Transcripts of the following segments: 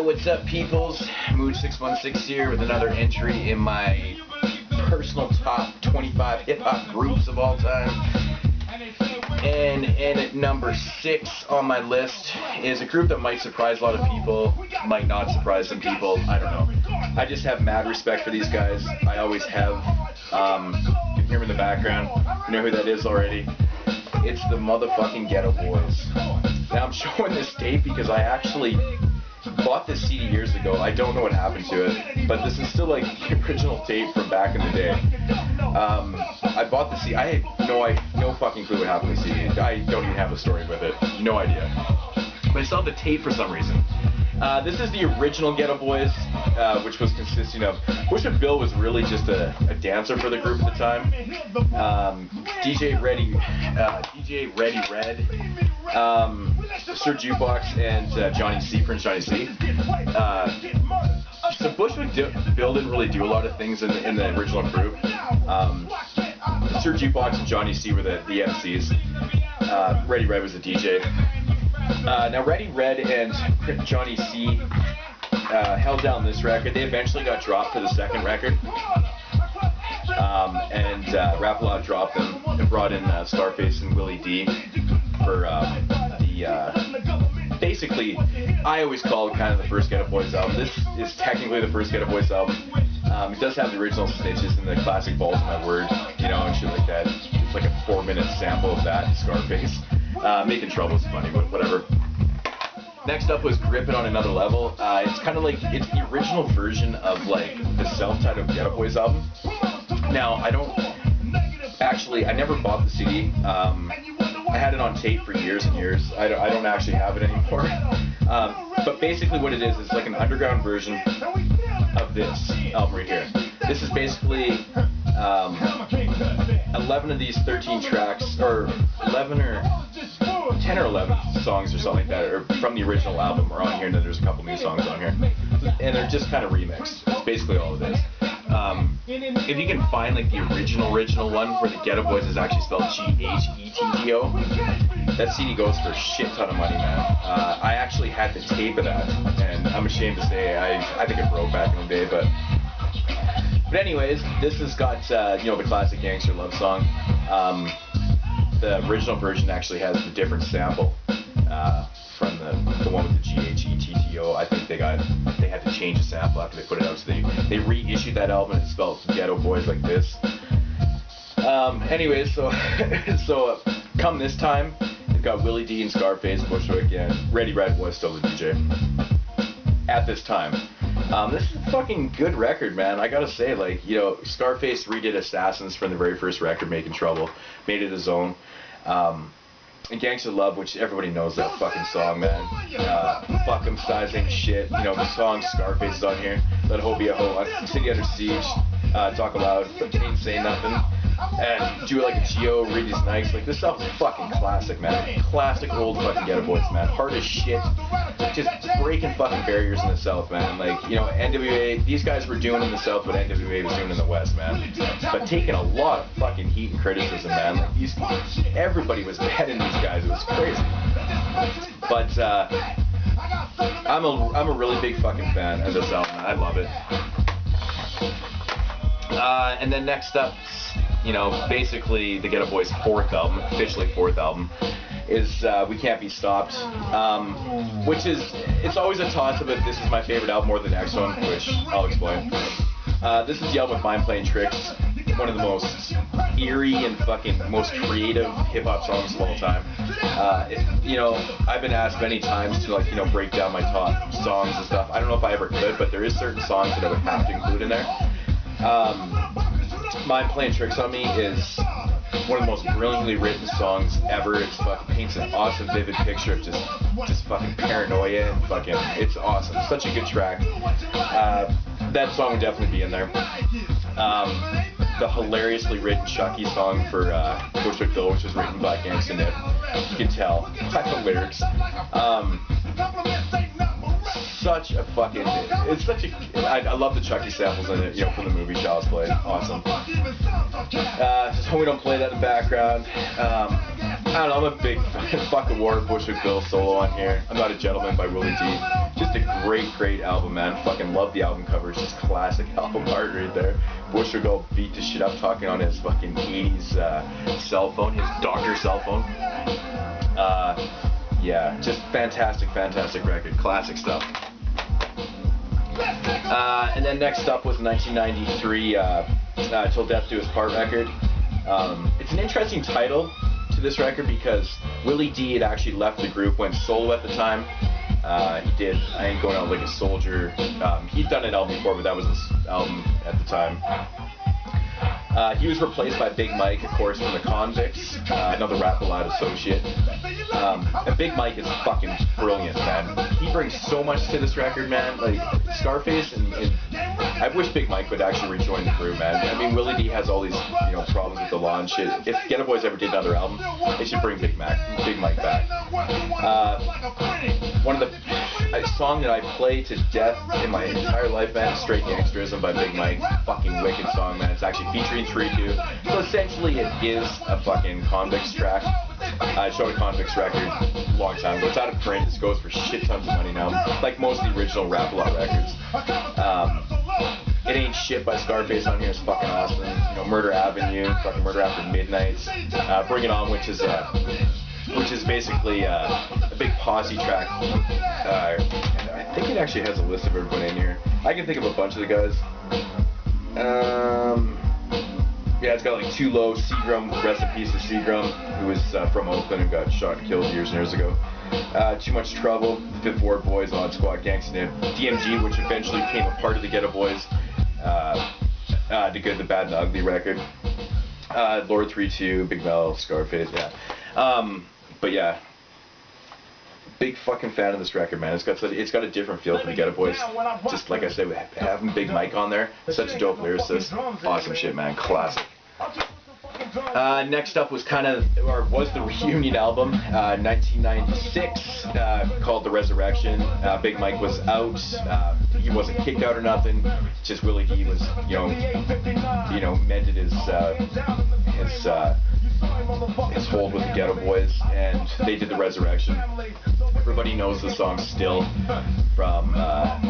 Yo, what's up, peoples? Mood616 here with another entry in my personal top 25 hip-hop groups of all time. And at number 6 on my list is a group that might surprise a lot of people, might not surprise some people, I don't know. I just have mad respect for these guys. I always have. You can hear them in the background. You know who that is already. It's the motherfucking Ghetto Boys. Now I'm showing this tape because I actually bought this CD years ago. I don't know what happened to it, but this is still like the original tape from back in the day. I bought the CD. I had no fucking clue what happened to the CD. I don't even have a story with it. No idea. But I still have the tape for some reason. This is the original Ghetto Boys, which was consisting of Bush and Bill was really just a dancer for the group at the time. DJ Ready Red, Sir Jukebox, and Johnny C, Prince Johnny C. So Bush and Bill didn't really do a lot of things in the original group. Sir Jukebox and Johnny C were the MCs. Ready Red was the DJ. Now Ready Red and Johnny C held down this record. They eventually got dropped for the second record, and Rap-A-Lot dropped them and brought in Scarface and Willie D for basically, I always call it kind of the first Ghetto Boys album. This is technically the first Ghetto Boys album. It does have the original Snitches and the classic Balls in My Word, you know, and shit like that. It's like a 4-minute sample of that, Scarface. Making Trouble is funny, but whatever. Next up was Grip It on Another Level. It's kind of like, it's the original version of like the self-titled Ghetto Boys album. Now, I never bought the CD. I had it on tape for years and years. I don't actually have it anymore. But basically what it is like an underground version of this album right here. This is basically 11 of these 13 tracks, or 11 or 10 or 11 songs or something like that, are from the original album are on here, and then there's a couple new songs on here. And they're just kind of remixed. That's basically all it is. If you can find like the original one where the Ghetto Boys is actually spelled Ghetto, that CD goes for a shit ton of money, man. I actually had the tape of that, and I'm ashamed to say I think it broke back in the day, but anyways, this has got the classic Gangster Love Song. The original version actually has the different sample from the one with the Ghetto. I think they had to change the sample after they put it out, so they reissued that album and it's spelled Ghetto Boys like this. Anyways, so come this time, they've got Willie D and Scarface, Bushwick, and Ready Red was still the DJ at this time. This is a fucking good record, man. I gotta say, like, Scarface redid Assassins from the very first record, Making Trouble, made it his own. And Gangsta Love, which everybody knows that fucking song, man. Fuck 'em, size ain't shit. The song Scarface is on here. Let Ho Be a Ho, City Under Siege, Talk Aloud, Ain't Say Nothing, and Do It Like a Geo, Read These Nights. Like, this album's fucking classic, man. Classic old fucking Ghetto Boys, man. Hard as shit. Just breaking fucking barriers in the South, man. Like, NWA, these guys were doing in the South what NWA was doing in the West, man. But taking a lot of fucking heat and criticism, man. Like, everybody was beheading these guys. It was crazy. But, I'm a really big fucking fan of this album. I love it. And then next up, basically the Ghetto Boys' officially fourth album, is We Can't Be Stopped, which is, it's always a toss-up if this is my favorite album or the next one, which I'll explain. This is the album with Mind Playing Tricks, one of the most eerie and fucking most creative hip-hop songs of all time. I've been asked many times to break down my top songs and stuff. I don't know if I ever could, but there is certain songs that I would have to include in there. Mind Playing Tricks on Me is one of the most brilliantly written songs ever. It fucking paints an awesome, vivid picture of just fucking paranoia and fucking, it's awesome. Such a good track. That song would definitely be in there. The hilariously written Chucky song for Bushwick Bill, which was written by Gangsta Nip. You can tell by the lyrics. Such a fucking, I love the Chucky samples in it, from the movie Child's Play. Awesome. Just hope we don't play that in the background. I don't know, I'm a big fucking Warren Bushwick Bill solo on here. I'm Not a Gentleman by Willie D. Just a great album, man. Fucking love the album cover. It's just classic album art right there. Bushwick all beat the shit up talking on his fucking 80s cell phone, his doctor cell phone. Yeah, just fantastic record. Classic stuff. And then next up was 1993 Till Death Do Us Part record. It's an interesting title to this record because Willie D had actually left the group, went solo at the time. He did I Ain't Going Out Like a Soldier. He'd done an album before, but that was his album at the time. He was replaced by Big Mike, of course, from the Convicts, another Rap-A-Lot associate. And Big Mike is fucking brilliant, man. He brings so much to this record, man. Like, Scarface and I wish Big Mike would actually rejoin the crew, man. I mean, Willie D has all these, problems with the law and shit. If Ghetto Boys ever did another album, they should bring Big Mike back. One of the song that I play to death in my entire life, man, is Straight Gangsterism by Big Mike. Fucking wicked song, man. It's actually featuring 3-2. So essentially it is a fucking Convicts track. I showed a Convicts record a long time ago. It's out of print. This goes for shit tons of money now. Like most of the original Rap-A-Lot records. It Ain't Shit by Scarface on here is fucking awesome. Murder Avenue, fucking Murder After Midnight. Bring It On, which is basically a big posse track. I think it actually has a list of everybody in here. I can think of a bunch of the guys. Yeah, it's got like Too Low, Seagram, rest in peace to Seagram, who was from Oakland and got shot and killed years and years ago. Too Much Trouble, the Fifth Ward Boys, Odd Squad, Gangsta Nip, DMG, which eventually became a part of the Ghetto Boys, The Good, the Bad, and the Ugly record. Lord 3-2, Big Mel, Scarface, yeah. But yeah, big fucking fan of this record, man. It's got a different feel for the Ghetto Boys. Just like I said, having Big Mike on there, such a dope lyricist. Awesome shit, man. Classic. Next up was the reunion album, 1996, called The Resurrection. Big Mike was out. He wasn't kicked out or nothing. Just Willie D was, mended his hold with the Ghetto Boys, and they did The Resurrection. Everybody knows the song still from,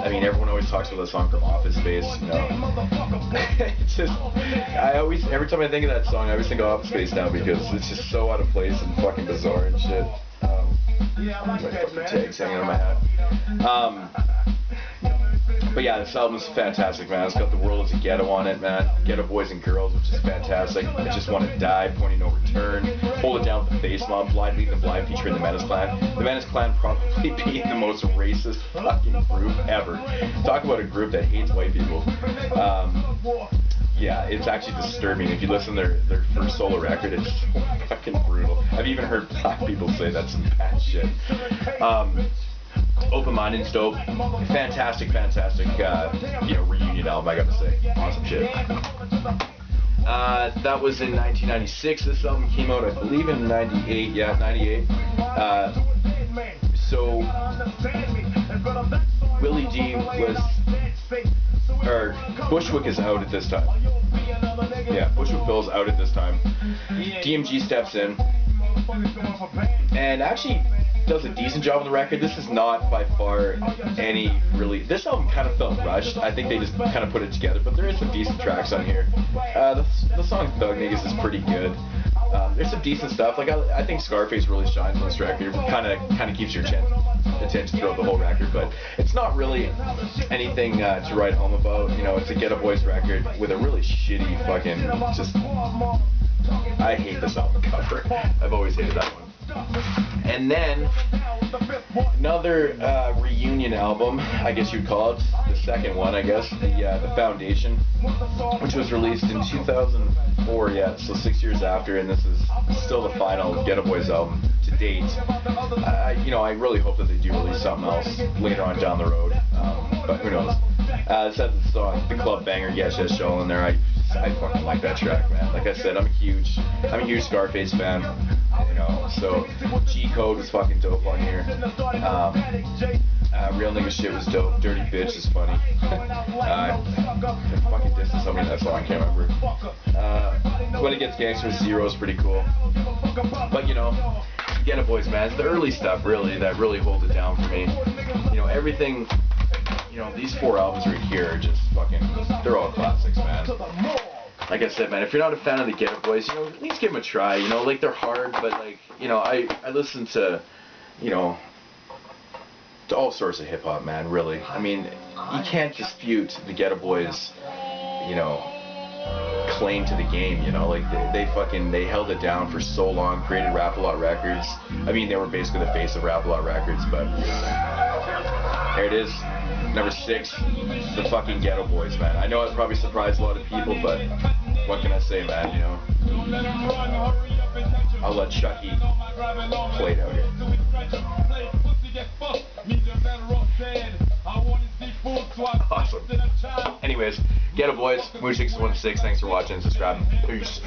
everyone always talks about the song from Office Space, It's just, every time I think of that song, I always think of Office Space now because it's just so out of place and fucking bizarre and shit. My fucking tags hanging on my hat. But yeah, this album's fantastic, man. It's got The World Is a Ghetto on it, man. Ghetto Boys and Girls, which is fantastic. I Just Want to Die, Pointing No Return. Hold It Down with the Bass Mob, Blind Leading the Blind, featuring the Menace Clan. The Menace Clan probably being the most racist fucking group ever. Talk about a group that hates white people. Yeah, it's actually disturbing. If you listen to their first solo record, it's so fucking brutal. I've even heard black people say that's some bad shit. Open Minded's dope. Fantastic, reunion album, I gotta say. Awesome shit. That was in 1996. This album came out, I believe, in 98. Yeah, 98. So, Willie D Bushwick is out at this time. Yeah, Bushwick Bill's out at this time. DMG steps in and actually does a decent job on the record. This is not by far this album kind of felt rushed. I think they just kind of put it together, but there is some decent tracks on here. The song Thug Niggas is pretty good. There's some decent stuff. Like I think Scarface really shines on this record. Kind of keeps your attention throughout the whole record, but it's not really anything to write home about. It's a Ghetto Boys record with a really shitty fucking I hate this album cover. I've always hated that one. And then another reunion album, I guess you'd call it, the second one, I guess, the Foundation, which was released in 2004. Yeah, so 6 years after, and this is still the final Ghetto Boys album to date. I really hope that they do release something else later on down the road, but who knows. It says the song, the club banger, Yes Yes Show in there. I fucking like that track, man. Like I said, I'm a huge Scarface fan, so G Code is fucking dope on here. Real nigga shit was dope. Dirty bitch is funny. Fucking dissing somebody in that song, I can't remember. When it gets gangster, Zero is pretty cool. But you know, Ghetto Boys, man, it's the early stuff really that really holds it down for me. You know, everything. You know, these 4 albums right here are just fucking. They're all classics, man. Like I said, man, if you're not a fan of the Ghetto Boys, you know, at least give them a try. You know, like they're hard, but like, you know, I listen to, you know, to all sorts of hip hop, man. Really, I mean, you can't dispute the Ghetto Boys, you know, claim to the game. You know, like they held it down for so long, created Rap-A-Lot Records. I mean, they were basically the face of Rap-A-Lot Records, but there it is. Number 6, the fucking Ghetto Boys, man. I know it probably surprised a lot of people, but what can I say, man, you know? I'll let Chucky play it out here. Awesome. Anyways, Ghetto Boys, Mood 616, thanks for watching and subscribing. Peace.